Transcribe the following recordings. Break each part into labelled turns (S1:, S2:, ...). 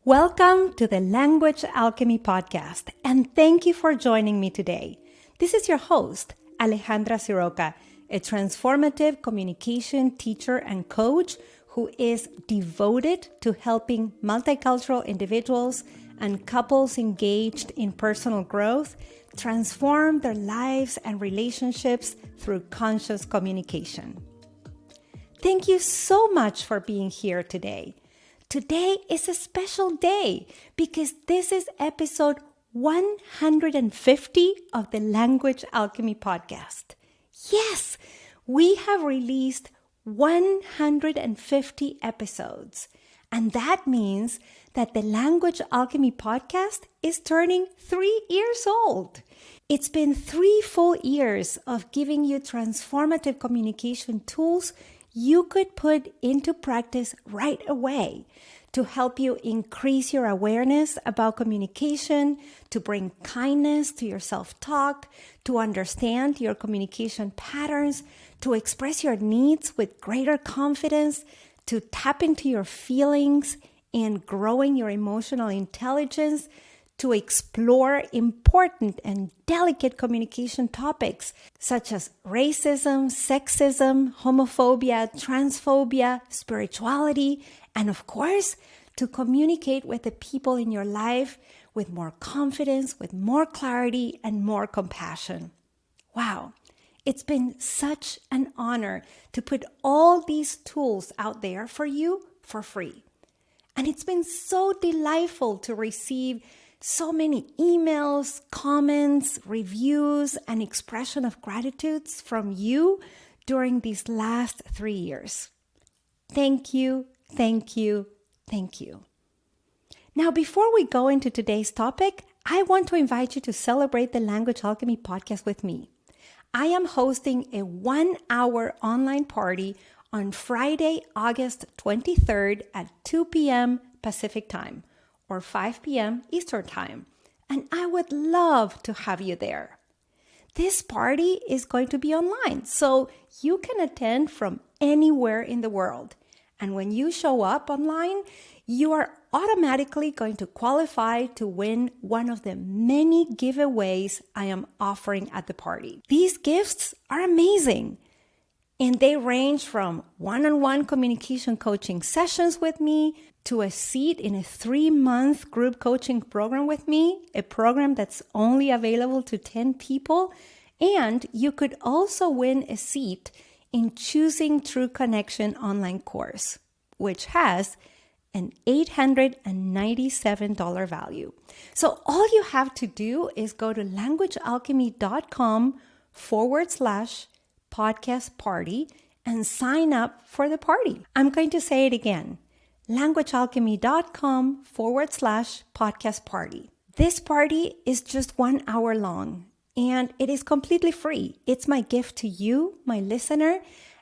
S1: Welcome to the Language Alchemy Podcast, and thank you for joining me today. This is your host, Alejandra Siroka, a transformative communication teacher and coach who is devoted to helping multicultural individuals and couples engaged in personal growth transform their lives and relationships through conscious communication. Thank you so much for being here today. Today is a special day because this is episode 150 of the Language Alchemy Podcast. Yes, we have released 150 episodes, and that means that the Language Alchemy Podcast is turning 3 years old. It's been 3 full years of giving you transformative communication tools you could put into practice right away to help you increase your awareness about communication, to bring kindness to your self-talk, to understand your communication patterns, to express your needs with greater confidence, to tap into your feelings and growing your emotional intelligence, to explore important and delicate communication topics such as racism, sexism, homophobia, transphobia, spirituality, and of course, to communicate with the people in your life with more confidence, with more clarity, and more compassion. Wow, it's been such an honor to put all these tools out there for you for free. And it's been so delightful to receive so many emails, comments, reviews, and expression of gratitudes from you during these last 3 years. Thank you, thank you, thank you. Now, before we go into today's topic, I want to invite you to celebrate the Language Alchemy Podcast with me. I am hosting a 1-hour online party on Friday, August 23rd at 2 p.m. Pacific Time, or 5 p.m. Eastern Time, and I would love to have you there. This party is going to be online, so you can attend from anywhere in the world. And when you show up online, you are automatically going to qualify to win one of the many giveaways I am offering at the party. These gifts are amazing, and they range from one-on-one communication coaching sessions with me to a seat in a 3-month group coaching program with me, a program that's only available to 10 people. And you could also win a seat in Choosing True Connection online course, which has an $897 value. So all you have to do is go to languagealchemy.com/podcast party and sign up for the party. I'm going to say it again. languagealchemy.com/podcast party. This party is just 1 hour long and it is completely free. It's my gift to you, my listener,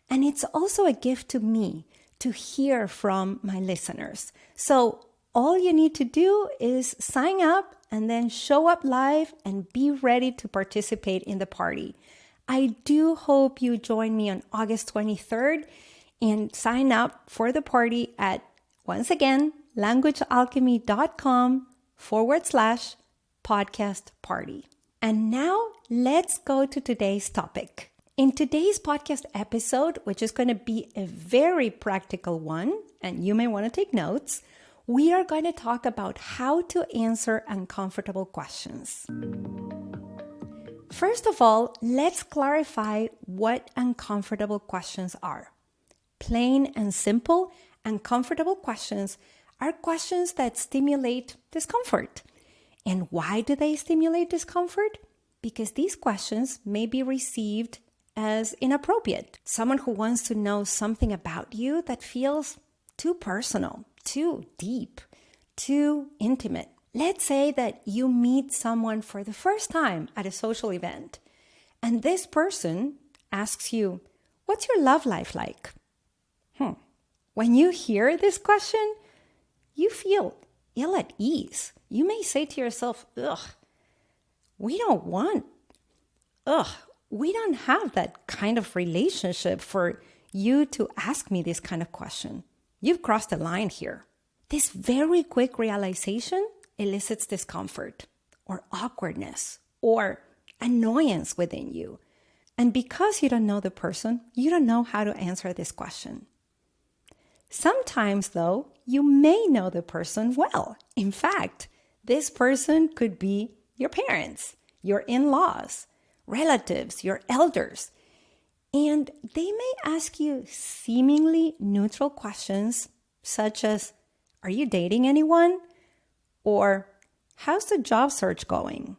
S1: and it's also a gift to me to hear from my listeners. So all you need to do is sign up and then show up live and be ready to participate in the party. I do hope you join me on August 23rd and sign up for the party at, once again, languagealchemy.com/podcast party. And now let's go to today's topic. In today's podcast episode, which is going to be a very practical one, and you may want to take notes, we are going to talk about how to answer uncomfortable questions. First of all, let's clarify what uncomfortable questions are. Plain and simple, uncomfortable questions are questions that stimulate discomfort. And why do they stimulate discomfort? Because these questions may be received as inappropriate. Someone who wants to know something about you that feels too personal, too deep, too intimate. Let's say that you meet someone for the first time at a social event, and this person asks you, "What's your love life like?" When you hear this question, you feel ill at ease. You may say to yourself, we don't have that kind of relationship for you to ask me this kind of question. You've crossed the line here. This very quick realization elicits discomfort or awkwardness or annoyance within you. And because you don't know the person, you don't know how to answer this question. Sometimes, though, you may know the person well. In fact, this person could be your parents, your in-laws, relatives, your elders. And they may ask you seemingly neutral questions such as, are you dating anyone? Or how's the job search going?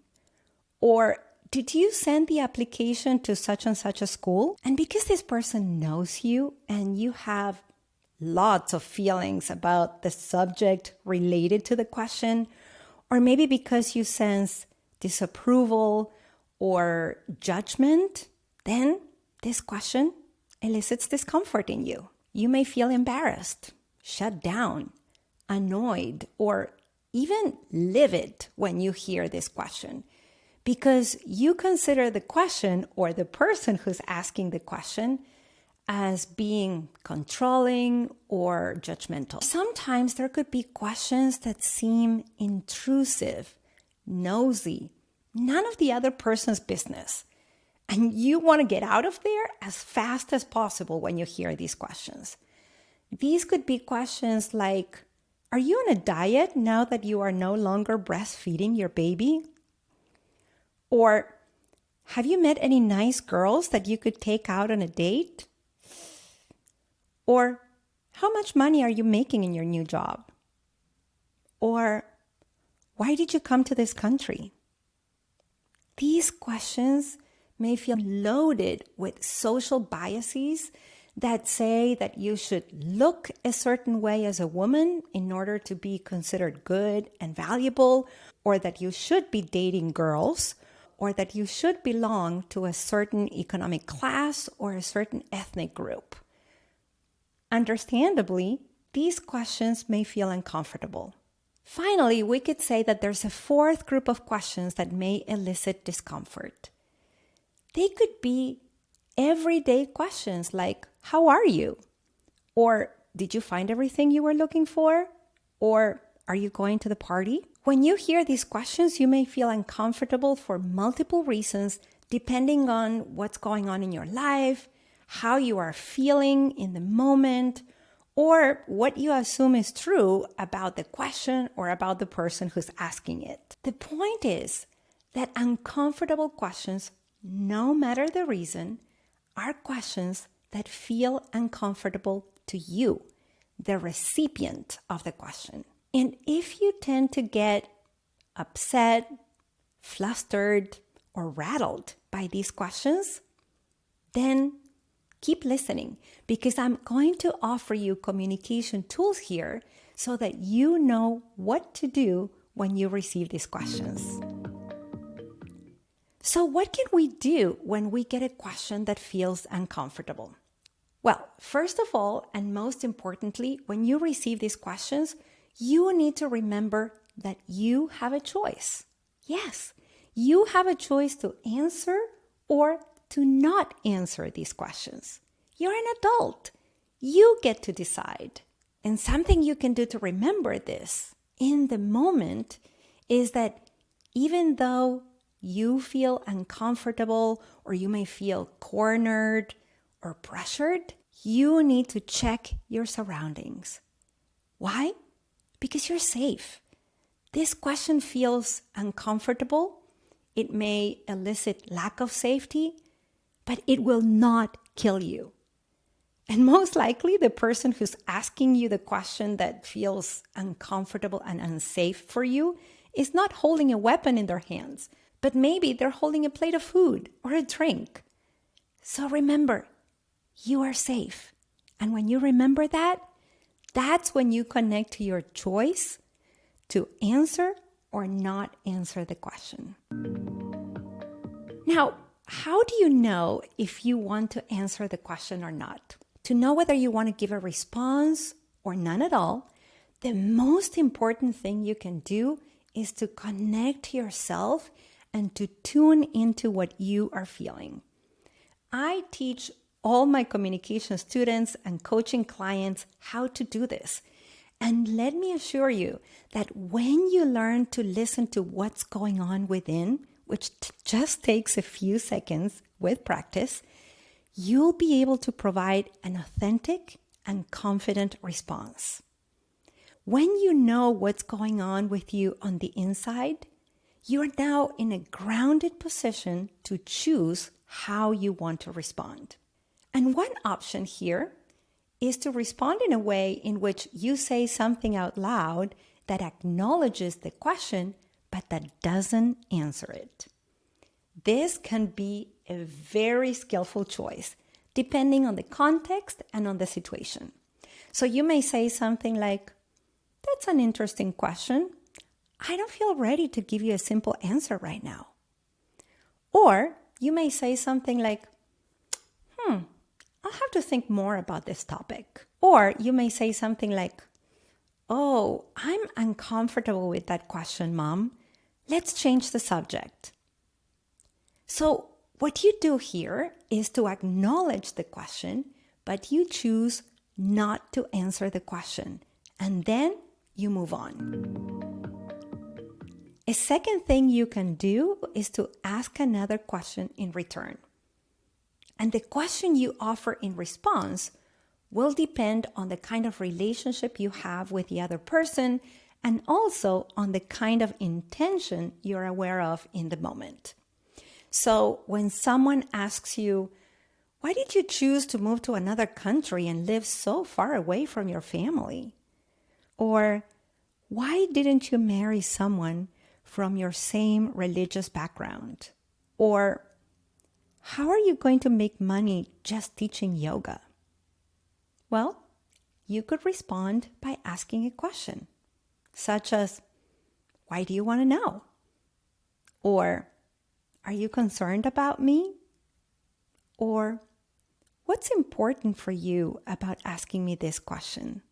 S1: Or did you send the application to such and such a school? And because this person knows you and you have lots of feelings about the subject related to the question, or maybe because you sense disapproval or judgment, then this question elicits discomfort in you. You may feel embarrassed, shut down, annoyed, or even livid when you hear this question, because you consider the question or the person who's asking the question as being controlling or judgmental. Sometimes there could be questions that seem intrusive, nosy, none of the other person's business. And you want to get out of there as fast as possible when you hear these questions. These could be questions like, are you on a diet now that you are no longer breastfeeding your baby? Or, have you met any nice girls that you could take out on a date? Or, how much money are you making in your new job? Or, why did you come to this country? These questions may feel loaded with social biases that say that you should look a certain way as a woman in order to be considered good and valuable, or that you should be dating girls, or that you should belong to a certain economic class or a certain ethnic group. Understandably, these questions may feel uncomfortable. Finally, we could say that there's a fourth group of questions that may elicit discomfort. They could be everyday questions like, how are you? Or, did you find everything you were looking for? Or, are you going to the party? When you hear these questions, you may feel uncomfortable for multiple reasons, depending on what's going on in your life, how you are feeling in the moment, or what you assume is true about the question or about the person who's asking it. The point is that uncomfortable questions, no matter the reason, are questions that feel uncomfortable to you, the recipient of the question. And if you tend to get upset, flustered, or rattled by these questions, then keep listening, because I'm going to offer you communication tools here so that you know what to do when you receive these questions. So what can we do when we get a question that feels uncomfortable? Well, first of all, and most importantly, when you receive these questions, you need to remember that you have a choice. Yes, you have a choice to answer or to not answer these questions. You're an adult. You get to decide. And something you can do to remember this in the moment is that even though you feel uncomfortable or you may feel cornered or pressured, you need to check your surroundings. Why? Because you're safe. This question feels uncomfortable. It may elicit lack of safety, but it will not kill you. And most likely, the person who's asking you the question that feels uncomfortable and unsafe for you is not holding a weapon in their hands, but maybe they're holding a plate of food or a drink. So remember, you are safe. And when you remember that, that's when you connect to your choice to answer or not answer the question. Now, how do you know if you want to answer the question or not? To know whether you want to give a response or none at all, the most important thing you can do is to connect to yourself and to tune into what you are feeling. I teach all my communication students and coaching clients how to do this. And let me assure you that when you learn to listen to what's going on within, which just takes a few seconds with practice, you'll be able to provide an authentic and confident response. When you know what's going on with you on the inside, you are now in a grounded position to choose how you want to respond. And one option here is to respond in a way in which you say something out loud that acknowledges the question, but that doesn't answer it. This can be a very skillful choice, depending on the context and on the situation. So you may say something like, "That's an interesting question. I don't feel ready to give you a simple answer right now." Or you may say something like, "I'll have to think more about this topic." Or you may say something like, "Oh, I'm uncomfortable with that question, Mom. Let's change the subject." So what you do here is to acknowledge the question, but you choose not to answer the question, and then you move on. A second thing you can do is to ask another question in return. And the question you offer in response will depend on the kind of relationship you have with the other person and also on the kind of intention you're aware of in the moment. So when someone asks you, "Why did you choose to move to another country and live so far away from your family?" Or, "Why didn't you marry someone from your same religious background?" Or, "How are you going to make money just teaching yoga?" Well, you could respond by asking a question, such as, "Why do you want to know?" Or, "Are you concerned about me?" Or, "What's important for you about asking me this question?"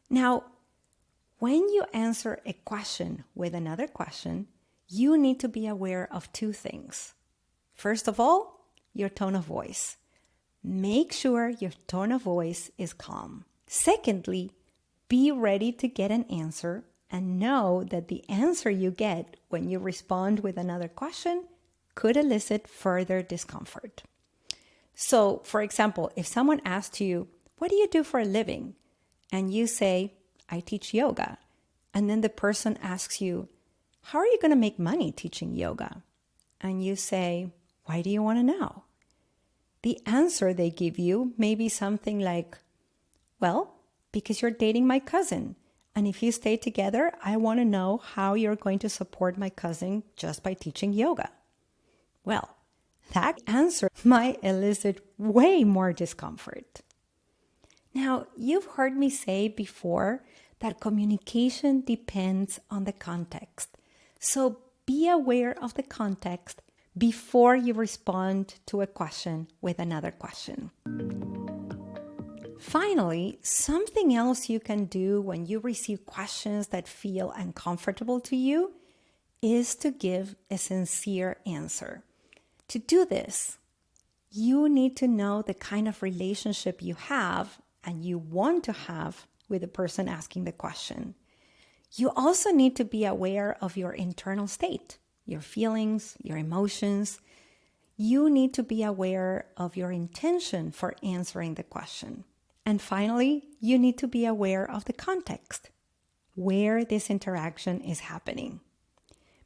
S1: Now, when you answer a question with another question, you need to be aware of two things. First of all, your tone of voice. Make sure your tone of voice is calm. Secondly, be ready to get an answer and know that the answer you get when you respond with another question could elicit further discomfort. So, for example, if someone asks you, "What do you do for a living?" and you say, "I teach yoga," and then the person asks you, "How are you going to make money teaching yoga?" and you say, "Why do you want to know?" The answer they give you may be something like, "Well, because you're dating my cousin, and if you stay together, I want to know how you're going to support my cousin just by teaching yoga." Well, that answer might elicit way more discomfort. Now, you've heard me say before that communication depends on the context. So be aware of the context before you respond to a question with another question. Finally, something else you can do when you receive questions that feel uncomfortable to you is to give a sincere answer. To do this, you need to know the kind of relationship you have and you want to have with the person asking the question. You also need to be aware of your internal state, your feelings, your emotions. You need to be aware of your intention for answering the question. And finally, you need to be aware of the context, where this interaction is happening.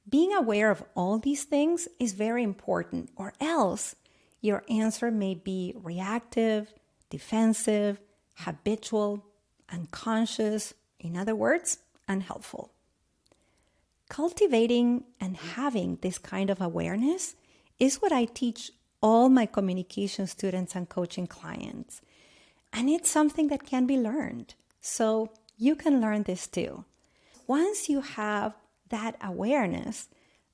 S1: Being aware of all these things is very important, or else your answer may be reactive, defensive, habitual, unconscious, in other words, unhelpful. Cultivating and having this kind of awareness is what I teach all my communication students and coaching clients. And it's something that can be learned. So you can learn this too. Once you have that awareness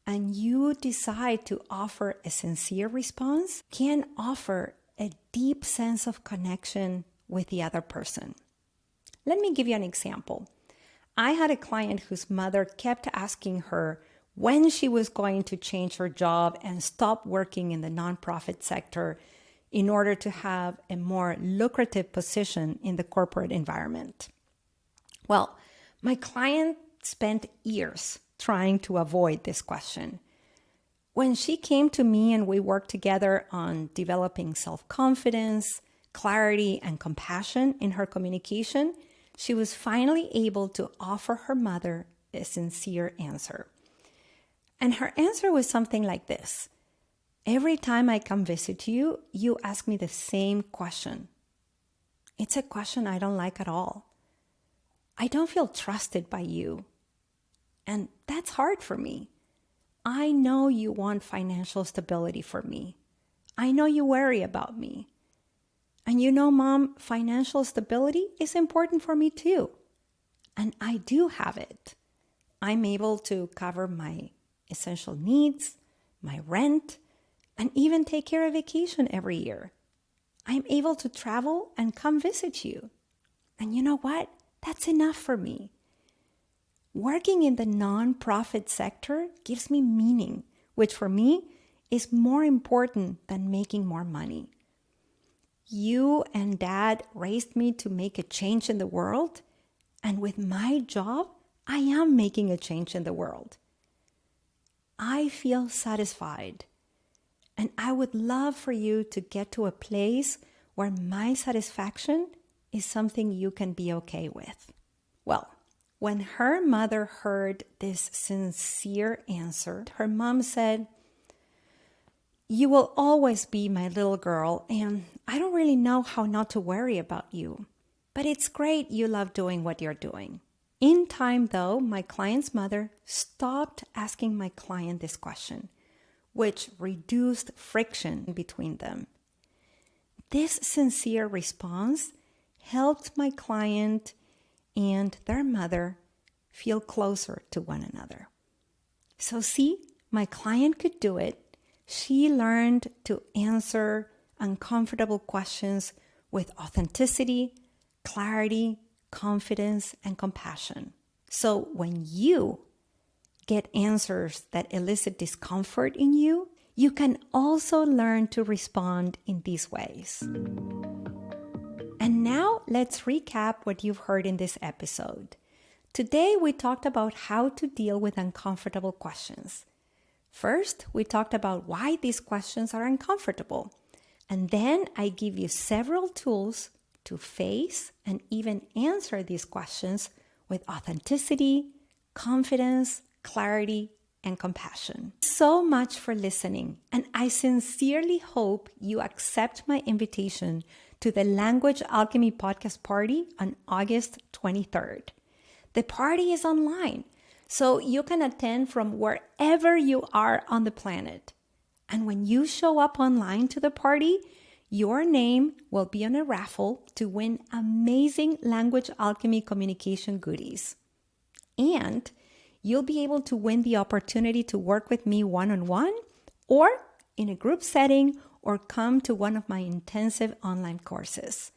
S1: and you decide to offer a sincere response, can offer a deep sense of connection with the other person. Let me give you an example. I had a client whose mother kept asking her when she was going to change her job and stop working in the nonprofit sector in order to have a more lucrative position in the corporate environment. Well, my client spent years trying to avoid this question. When she came to me and we worked together on developing self-confidence, clarity, and compassion in her communication, she was finally able to offer her mother a sincere answer. And her answer was something like this. Every time I come visit you, you ask me the same question. It's a question I don't like at all. I don't feel trusted by you. And that's hard for me. I know you want financial stability for me. I know you worry about me. And you know, Mom, financial stability is important for me too. And I do have it. I'm able to cover my essential needs, my rent, and even take care of vacation every year. I'm able to travel and come visit you. And you know what? That's enough for me. Working in the nonprofit sector gives me meaning, which for me is more important than making more money. You and Dad raised me to make a change in the world, and with my job, I am making a change in the world. I feel satisfied, and I would love for you to get to a place where my satisfaction is something you can be okay with. Well, when her mother heard this sincere answer, her mom said, "You will always be my little girl, and I don't really know how not to worry about you. But it's great you love doing what you're doing." In time, though, my client's mother stopped asking my client this question, which reduced friction between them. This sincere response helped my client and their mother feel closer to one another. So see, my client could do it. She learned to answer uncomfortable questions with authenticity, clarity, confidence, and compassion. So when you get answers that elicit discomfort in you, you can also learn to respond in these ways. And now let's recap what you've heard in this episode. Today we talked about how to deal with uncomfortable questions. First, we talked about why these questions are uncomfortable. And then I give you several tools to face and even answer these questions with authenticity, confidence, clarity, and compassion. So much for listening, and I sincerely hope you accept my invitation to the Language Alchemy Podcast party on August 23rd. The party is online, so you can attend from wherever you are on the planet. And when you show up online to the party, your name will be on a raffle to win amazing Language Alchemy communication goodies. And you'll be able to win the opportunity to work with me one-on-one or in a group setting or come to one of my intensive online courses.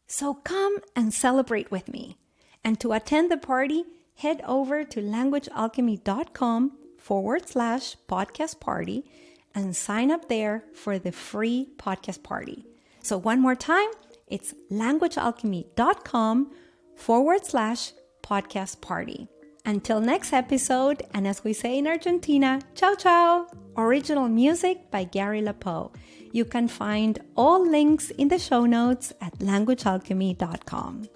S1: So come and celebrate with me. And to attend the party, head over to languagealchemy.com/podcast party and sign up there for the free podcast party. So one more time, it's languagealchemy.com/podcast party. Until next episode, and as we say in Argentina, ciao ciao! Original music by Gary LaPoe. You can find all links in the show notes at languagealchemy.com.